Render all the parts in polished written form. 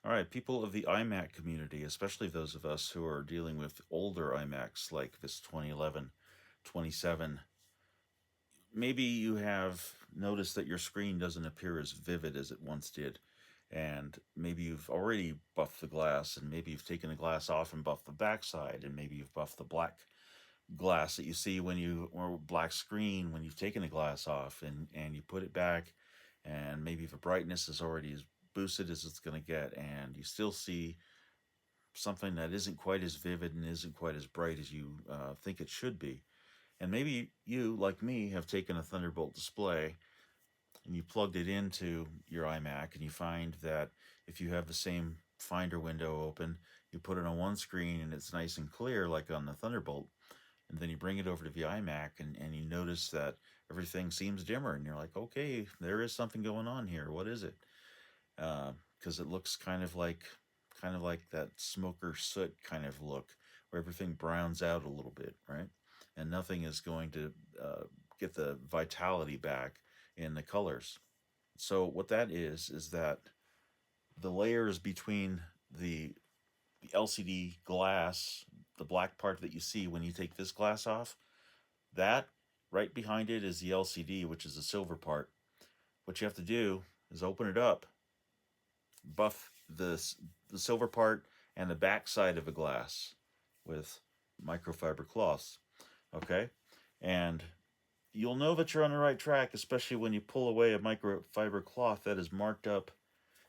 All right, people of the iMac community, especially those of us who are dealing with older iMacs like this 2011, 27, maybe you have noticed that your screen doesn't appear as vivid as it once did. And maybe you've already buffed the glass, and maybe you've taken the glass off and buffed the backside, and maybe you've buffed the black glass that you see when you, or black screen when you've taken the glass off, and you put it back, and maybe the brightness is already as boosted as it's going to get, and you still see something that isn't quite as vivid and isn't quite as bright as you think it should be. And maybe you, like me, have taken a Thunderbolt display and you plugged it into your iMac, and you find that if you have the same Finder window open, you put it on one screen and it's nice and clear, like on the Thunderbolt, and then you bring it over to the iMac, and you notice that everything seems dimmer, and you're like, okay, there is something going on here. What is it? Because it looks kind of like that smoker soot kind of look, where everything browns out a little bit, right? And nothing is going to get the vitality back in the colors. So what that is that the layers between the the LCD glass, the black part that you see when you take this glass off, that right behind it is the LCD, which is the silver part. What you have to do is open it up, buff the silver part and the back side of a glass with microfiber cloths. Okay, and you'll know that you're on the right track, especially when you pull away a microfiber cloth that is marked up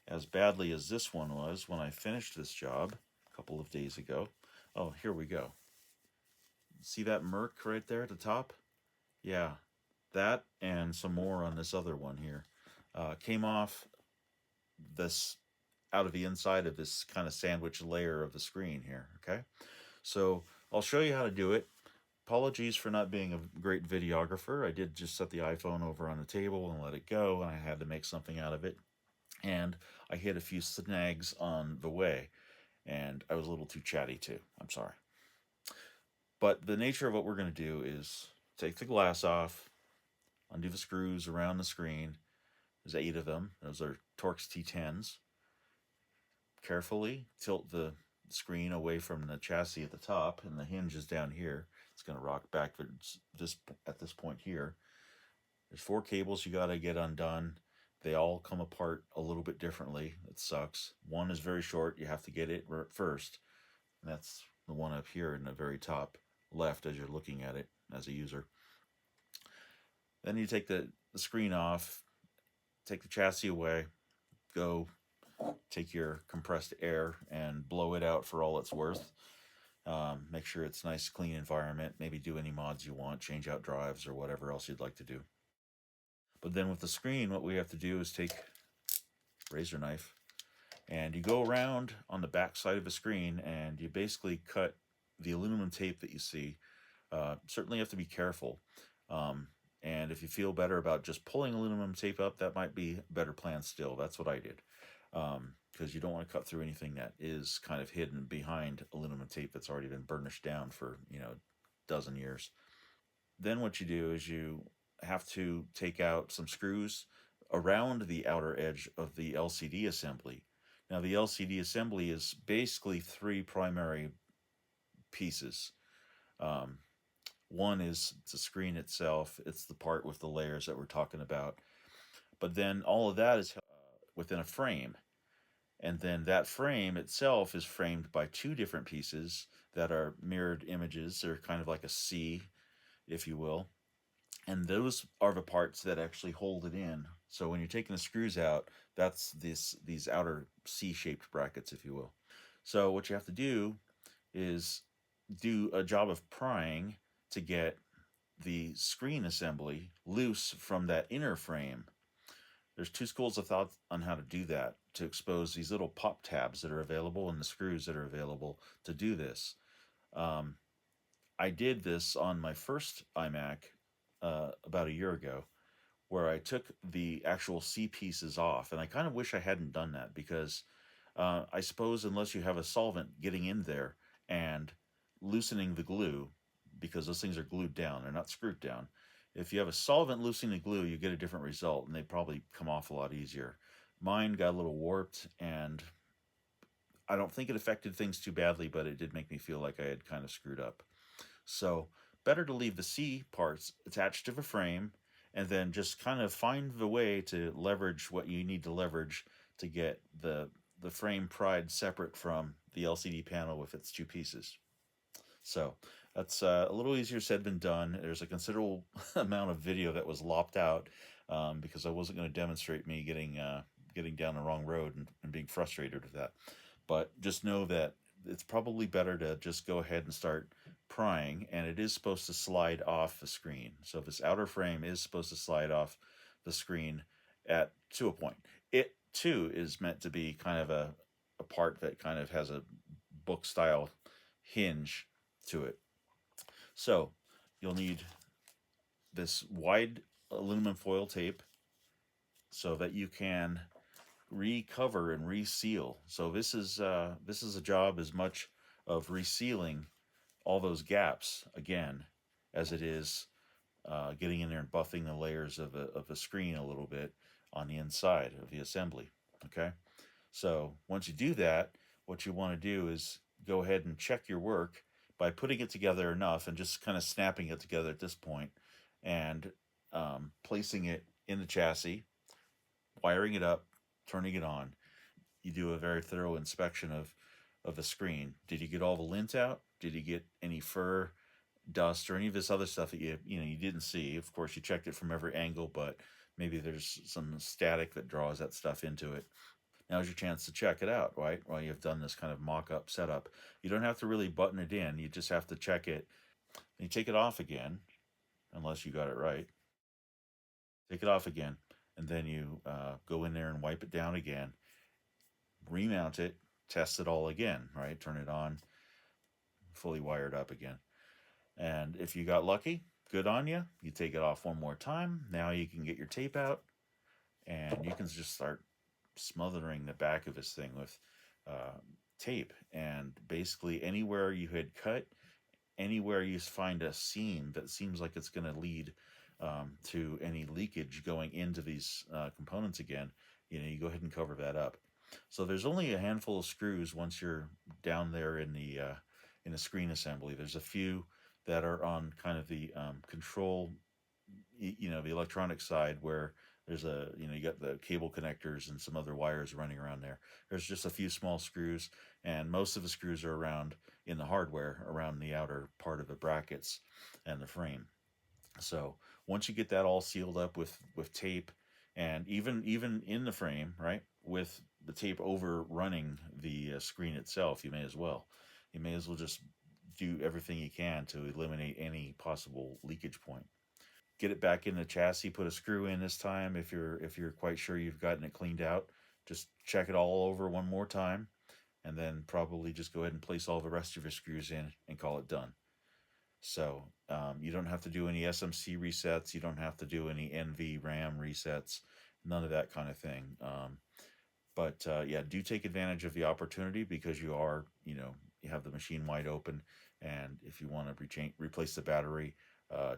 as badly as this one was when I finished this job a couple of days ago. Oh, here we go. See that murk right there at the top? Yeah, that and some more on this other one here. Came off this out of the inside of this kind of sandwich layer of the screen here. Okay, so I'll show you how to do it. Apologies for not being a great videographer. I did just set the iPhone over on the table and let it go, and I had to make something out of it. And I hit a few snags on the way, and I was a little too chatty too. I'm sorry. But the nature of what we're going to do is take the glass off, undo the screws around the screen. There's 8 of them. Those are Torx T10s. Carefully tilt the screen away from the chassis at the top, and the hinge is down here. It's going to rock backwards this at this point here. There's 4 cables you got to get undone. They all come apart a little bit differently. It sucks. One is very short. You have to get it first. And that's the one up here in the very top left as you're looking at it as a user. Then you take the screen off, take the chassis away, go take your compressed air and blow it out for all it's worth. Make sure it's nice, clean environment. Maybe do any mods you want, change out drives or whatever else you'd like to do. But then with the screen, what we have to do is take razor knife and you go around on the back side of the screen and you basically cut the aluminum tape that you see. Certainly have to be careful. And if you feel better about just pulling aluminum tape up, that might be a better plan still. That's what I did. Because you don't want to cut through anything that is kind of hidden behind aluminum tape that's already been burnished down for, a dozen years. Then what you do is you have to take out some screws around the outer edge of the LCD assembly. Now, the LCD assembly is basically 3 primary pieces. Um, One is the screen itself, it's the part with the layers that we're talking about. But then all of that is within a frame. And then that frame itself is framed by 2 different pieces that are mirrored images. They're kind of like a C, if you will. And those are the parts that actually hold it in. So when you're taking the screws out, that's these outer C-shaped brackets, if you will. So what you have to do is do a job of prying to get the screen assembly loose from that inner frame. There's 2 schools of thought on how to do that, to expose these little pop tabs that are available and the screws that are available to do this. Um, I did this on my first iMac about a year ago, where I took the actual C pieces off, and I kind of wish I hadn't done that because I suppose unless you have a solvent getting in there and loosening the glue, because those things are glued down, they're not screwed down. If you have a solvent loosening the glue, you get a different result, and they probably come off a lot easier. Mine got a little warped, and I don't think it affected things too badly, but it did make me feel like I had kind of screwed up. So better to leave the C parts attached to the frame and then just kind of find the way to leverage what you need to leverage to get the frame pried separate from the LCD panel with its two pieces. So that's a little easier said than done. There's a considerable amount of video that was lopped out because I wasn't going to demonstrate me getting down the wrong road and being frustrated with that. But just know that it's probably better to just go ahead and start prying, and it is supposed to slide off the screen. So this outer frame is supposed to slide off the screen at to a point. It too is meant to be kind of a part that kind of has a book style hinge to it. So you'll need this wide aluminum foil tape so that you can recover and reseal. So this is a job as much of resealing all those gaps again as it is getting in there and buffing the layers of the screen a little bit on the inside of the assembly. Okay, so once you do that, what you want to do is go ahead and check your work by putting it together enough and just kind of snapping it together at this point and placing it in the chassis, wiring it up, turning it on. You do a very thorough inspection of the screen. Did you get all the lint out? Did you get any fur, dust, or any of this other stuff that you didn't see? Of course, you checked it from every angle, but maybe there's some static that draws that stuff into it. Now's your chance to check it out, right? While you've done this kind of mock-up setup. You don't have to really button it in. You just have to check it. And you take it off again, unless you got it right. Take it off again, and then you go in there and wipe it down again. Remount it, test it all again, right? Turn it on, fully wired up again. And if you got lucky, good on you. You take it off one more time. Now you can get your tape out, and you can just start smothering the back of this thing with tape. And basically, anywhere you had cut, anywhere you find a seam that seems like it's going to lead to any leakage going into these components again, you go ahead and cover that up. So there's only a handful of screws once you're down there in the screen assembly. There's a few that are on kind of the control, the electronic side where there's you got the cable connectors and some other wires running around there. There's just a few small screws, and most of the screws are around in the hardware around the outer part of the brackets and the frame. So once you get that all sealed up with tape, and even in the frame, right, with the tape overrunning the screen itself, you may as well just do everything you can to eliminate any possible leakage point. Get it back in the chassis, put a screw in this time if you're quite sure you've gotten it cleaned out. Just check it all over one more time, and then probably just go ahead and place all the rest of your screws in and call it done. So you don't have to do any SMC resets. You don't have to do any NV RAM resets. None of that kind of thing. But yeah, do take advantage of the opportunity because you have the machine wide open. And if you want to replace the battery,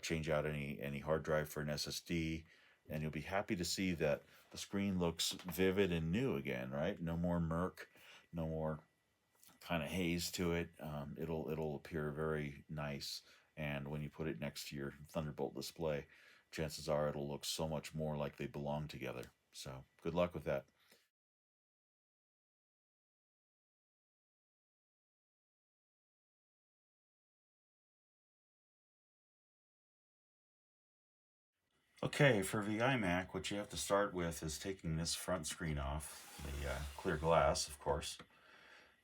change out any hard drive for an SSD, and you'll be happy to see that the screen looks vivid and new again, right? No more murk, no more kind of haze to it. It'll appear very nice, and when you put it next to your Thunderbolt display, chances are it'll look so much more like they belong together. So good luck with that. Okay, for the iMac, what you have to start with is taking this front screen off, the clear glass, of course.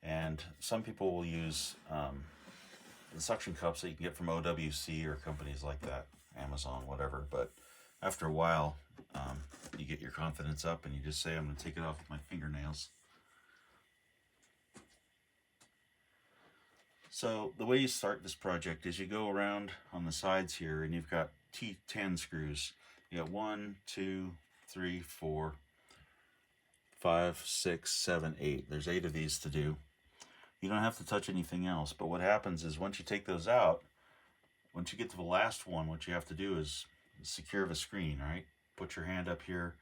And some people will use the suction cups that you can get from OWC or companies like that, Amazon, whatever. But after a while, you get your confidence up and you just say, I'm going to take it off with my fingernails. So the way you start this project is you go around on the sides here and you've got T10 screws. You got 1, 2, 3, 4, 5, 6, 7, 8. There's 8 of these to do. You don't have to touch anything else, but what happens is once you take those out, once you get to the last one, what you have to do is secure the screen, right? Put your hand up here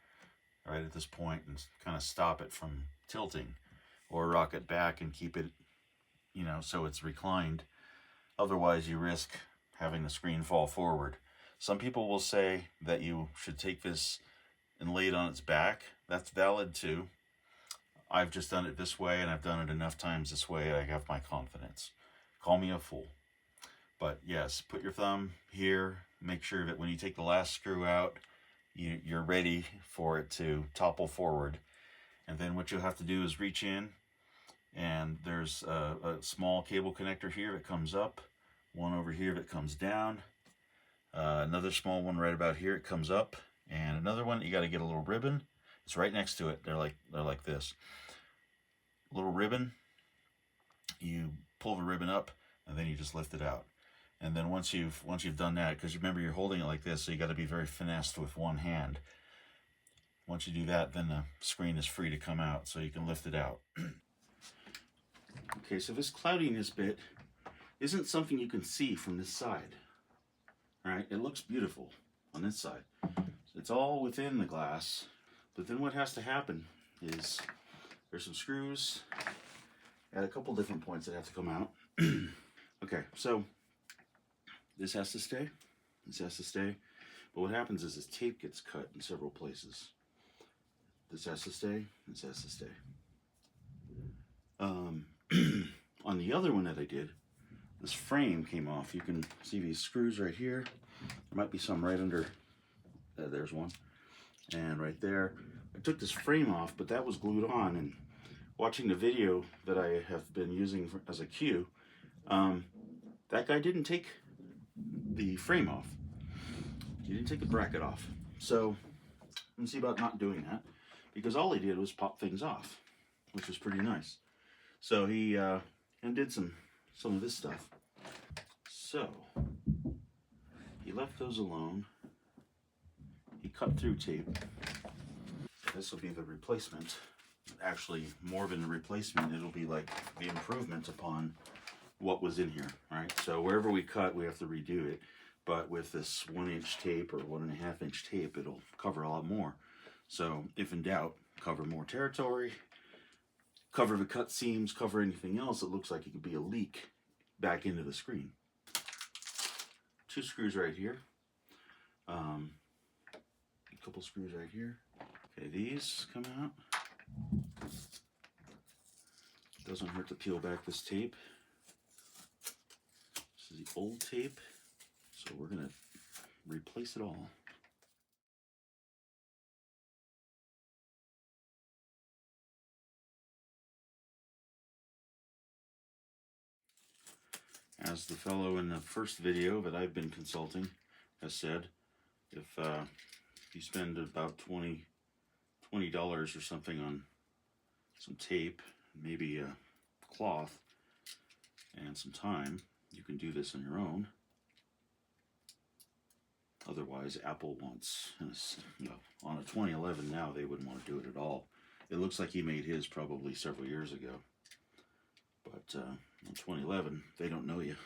right at this point and kind of stop it from tilting. or rock it back and keep it, so it's reclined. Otherwise, you risk having the screen fall forward. Some people will say that you should take this and lay it on its back. That's valid too. I've just done it this way, and I've done it enough times this way. I have my confidence. Call me a fool. But yes, put your thumb here. Make sure that when you take the last screw out, you're ready for it to topple forward. And then what you'll have to do is reach in, and there's a small cable connector here that comes up, one over here that comes down, another small one right about here, it comes up, and another one, you got to get a little ribbon. It's right next to it. They're like this. Little ribbon. You pull the ribbon up, and then you just lift it out. And then once you've done that, because remember you're holding it like this, so you got to be very finessed with one hand. Once you do that, then the screen is free to come out, so you can lift it out. Okay, so this cloudiness bit isn't something you can see from this side. All right, it looks beautiful on this side. It's all within the glass, but then what has to happen is there's some screws at a couple different points that have to come out. Okay, so this has to stay. This has to stay. But what happens is this tape gets cut in several places. This has to stay. This has to stay. On the other one that I did, this frame came off. You can see these screws right here. There might be some right under. There's one. And right there. I took this frame off, but that was glued on. And watching the video that I have been using as a cue, that guy didn't take the frame off. He didn't take the bracket off. So I'm gonna see about not doing that, because all he did was pop things off, which was pretty nice. So he did some of this stuff. So he left those alone. He cut through tape. This will be the replacement. Actually, more than a replacement, it'll be like the improvement upon what was in here, right? So wherever we cut, we have to redo it. But with this 1-inch tape or 1.5-inch tape, it'll cover a lot more. So if in doubt, cover more territory, cover the cut seams, cover anything else that looks like it could be a leak back into the screen. 2 screws right here. A couple screws right here. Okay, these come out. Doesn't hurt to peel back this tape. This is the old tape, so we're gonna replace it all. As the fellow in the first video that I've been consulting has said, if you spend about $20 or something on some tape, maybe a cloth, and some time, you can do this on your own. Otherwise, Apple wants, on a 2011 now, they wouldn't want to do it at all. It looks like he made his probably several years ago. But on 2011, they don't know you.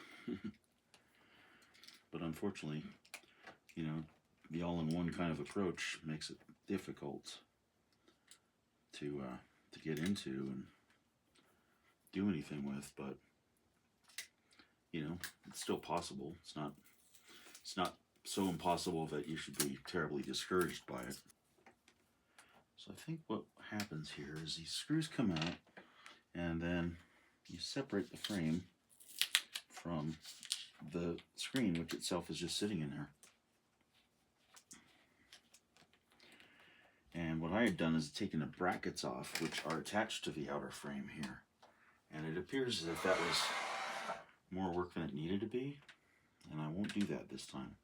But unfortunately, the all-in-one kind of approach makes it difficult to get into and do anything with. But it's still possible. It's not so impossible that you should be terribly discouraged by it. So I think what happens here is these screws come out, and then you separate the frame from the screen, which itself is just sitting in there. And what I had done is taken the brackets off, which are attached to the outer frame here. And it appears as if that was more work than it needed to be, and I won't do that this time.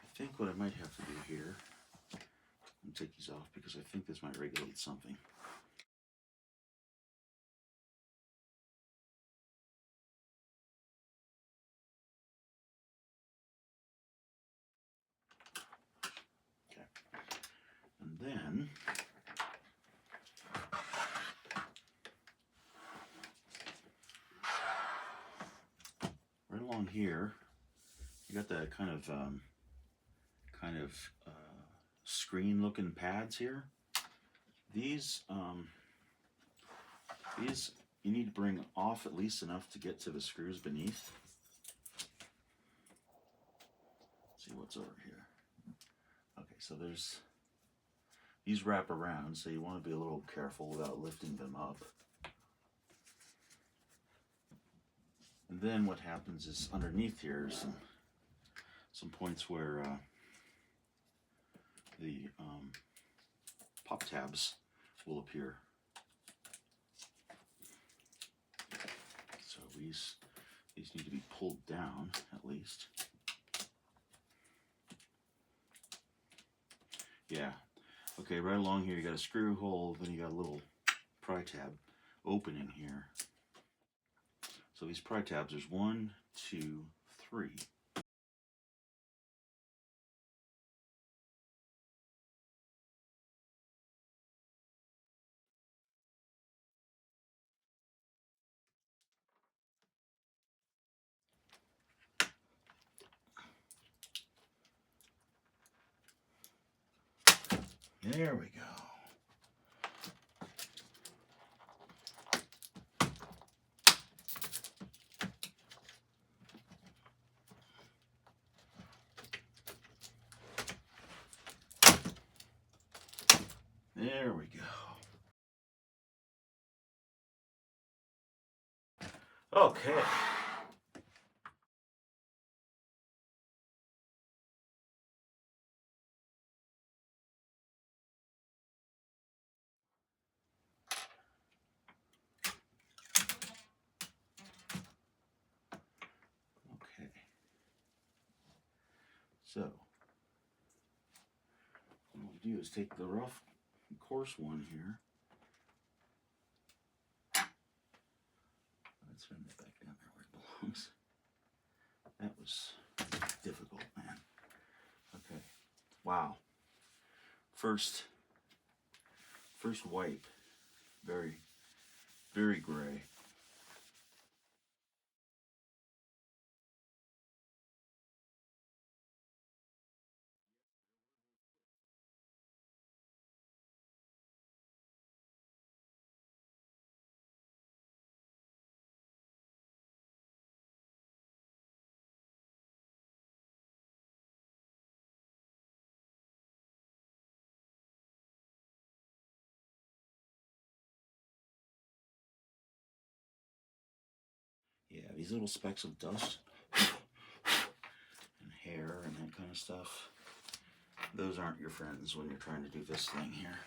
I think what I might have to do here, I'm take these off because I think this might regulate something. then right along here, you got the kind of screen-looking pads here. These you need to bring off at least enough to get to the screws beneath. Let's see what's over here. Okay, so these wrap around, so you want to be a little careful without lifting them up. And then what happens is underneath here is some points where the pop tabs will appear. So these need to be pulled down at least. Yeah. Okay, right along here you got a screw hole, then you got a little pry tab opening here. So these pry tabs, there's 1, 2, 3. There we go. There we go. Okay. Okay. So, what we do is take the rough, coarse one here. Let's turn it back down there where it belongs. That was difficult, man. Okay. Wow. First wipe. Very, very gray. Yeah, these little specks of dust and hair and that kind of stuff, those aren't your friends when you're trying to do this thing here.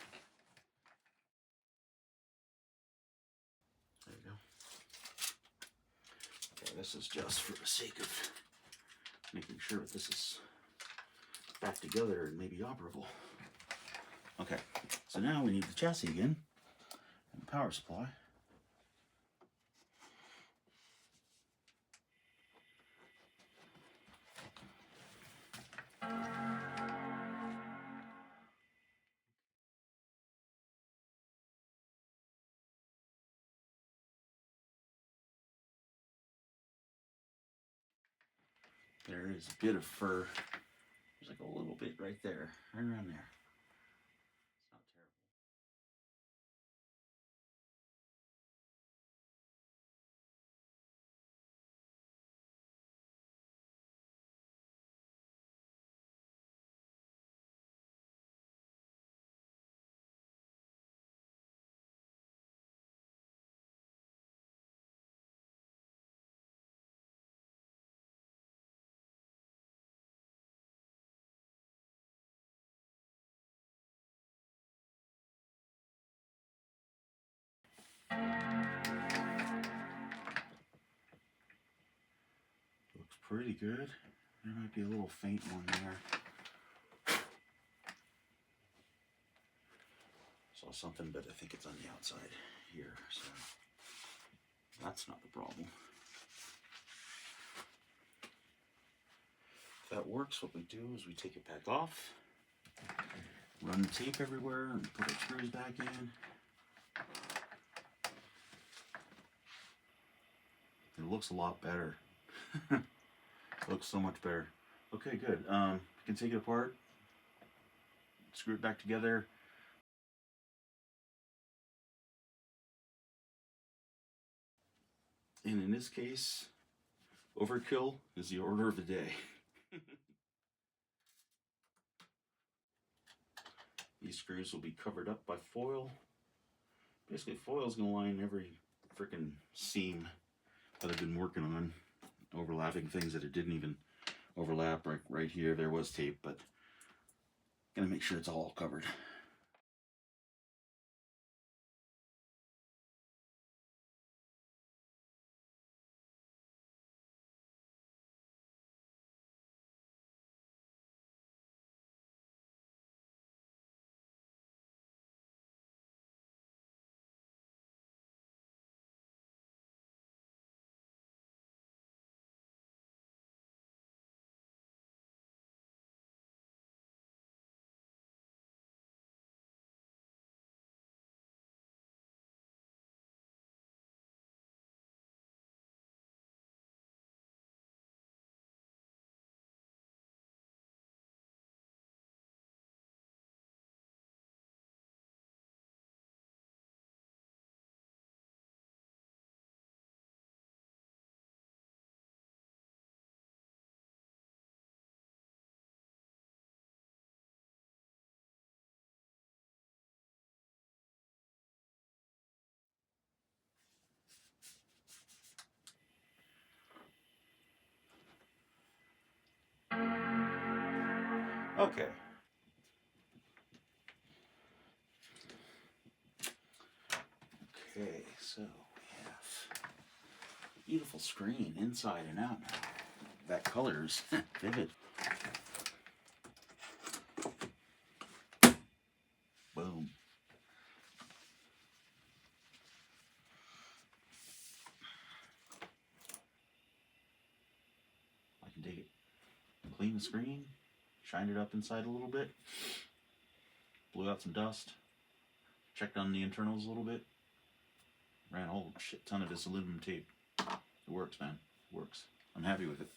There you go. Okay, this is just for the sake of making sure that this is back together and maybe operable. Okay, so now we need the chassis again and the power supply. There is a bit of fur. There's like a little bit right there, right around there. It's not terrible. Looks pretty good. There might be a little faint one there. Saw something, but I think it's on the outside here, so that's not the problem. If that works, what we do is we take it back off, Run the tape everywhere and put our screws back in. It looks a lot better. It looks so much better. Okay, good. You can take it apart, screw it back together. And in this case, overkill is the order of the day. These screws will be covered up by foil. Basically, foil is going to line every freaking seam that I've been working on, overlapping things that it didn't even overlap. Right here, there was tape, but gonna make sure it's all covered. Okay. Okay, so we have a beautiful screen inside and out now. That color's vivid. Boom. I can dig it. Clean the screen, shined it up inside a little bit, blew out some dust, checked on the internals a little bit, ran a whole shit ton of this aluminum tape. It works, man. It works. I'm happy with it.